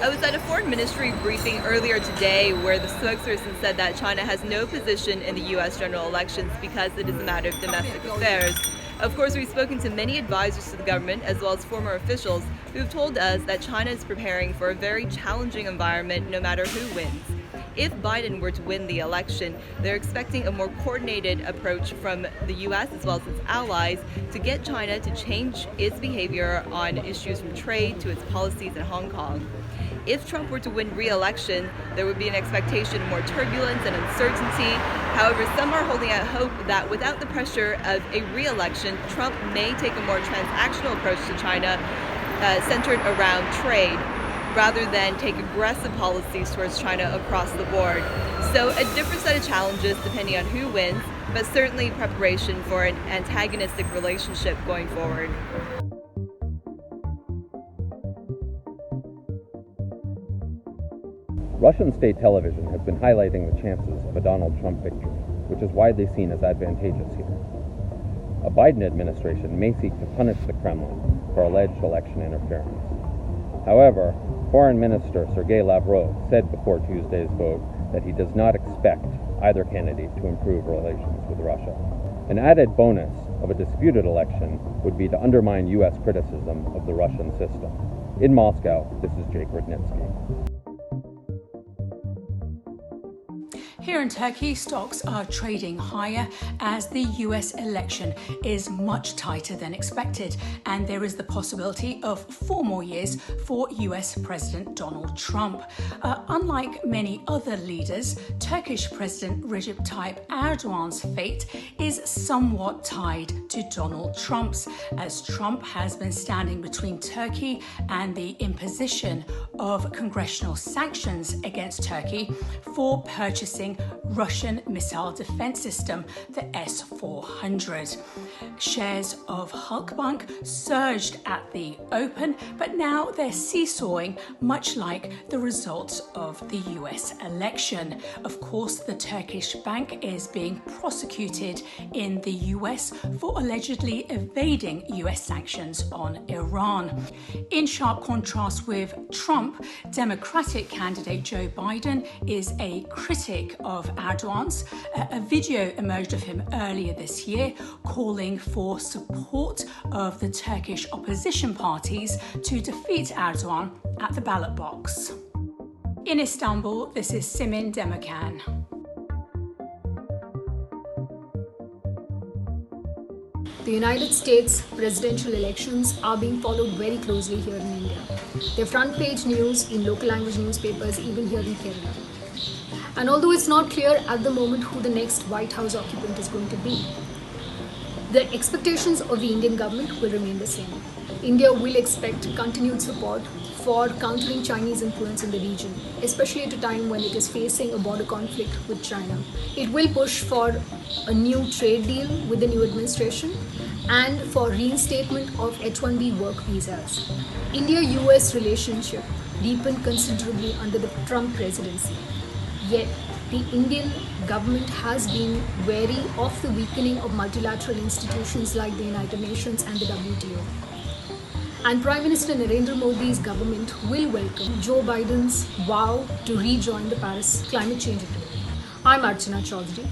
I was at a foreign ministry briefing earlier today where the spokesperson said that China has no position in the U.S. general elections because it is a matter of domestic affairs. Of course, we've spoken to many advisors to the government as well as former officials who've told us that China is preparing for a very challenging environment no matter who wins. If Biden were to win the election, they're expecting a more coordinated approach from the U.S. as well as its allies to get China to change its behavior on issues from trade to its policies in Hong Kong. If Trump were to win re-election, there would be an expectation of more turbulence and uncertainty. However, some are holding out hope that without the pressure of a re-election, Trump may take a more transactional approach to China centered around trade, rather than take aggressive policies towards China across the board. So a different set of challenges depending on who wins, but certainly preparation for an antagonistic relationship going forward. Russian state television has been highlighting the chances of a Donald Trump victory, which is widely seen as advantageous here. A Biden administration may seek to punish the Kremlin for alleged election interference. However, Foreign Minister Sergei Lavrov said before Tuesday's vote that he does not expect either candidate to improve relations with Russia. An added bonus of a disputed election would be to undermine U.S. criticism of the Russian system. In Moscow, this is Jake Rudnitsky. Here in Turkey, stocks are trading higher as the US election is much tighter than expected, and there is the possibility of 4 more years for US President Donald Trump. Unlike many other leaders, Turkish President Recep Tayyip Erdogan's fate is somewhat tied to Donald Trump's, as Trump has been standing between Turkey and the imposition of congressional sanctions against Turkey for purchasing Russian missile defense system, the S-400. Shares of Halkbank surged at the open, but now they're seesawing, much like the results of the US election. Of course, the Turkish bank is being prosecuted in the US for allegedly evading US sanctions on Iran. In sharp contrast with Trump, Democratic candidate Joe Biden is a critic of Erdogan's. A video emerged of him earlier this year calling for support of the Turkish opposition parties to defeat Erdogan at the ballot box. In Istanbul, this is Simin Demirkan. The United States presidential elections are being followed very closely here in India. They're front page news in local language newspapers, even here in Kerala. And although it's not clear at the moment who the next White House occupant is going to be, the expectations of the Indian government will remain the same. India will expect continued support for countering Chinese influence in the region, especially at a time when it is facing a border conflict with China. It will push for a new trade deal with the new administration and for reinstatement of H-1B work visas. India-US relationship deepened considerably under the Trump presidency. Yet, the Indian government has been wary of the weakening of multilateral institutions like the United Nations and the WTO. And Prime Minister Narendra Modi's government will welcome Joe Biden's vow to rejoin the Paris Climate Change Agreement. I'm Archana Chaudhary.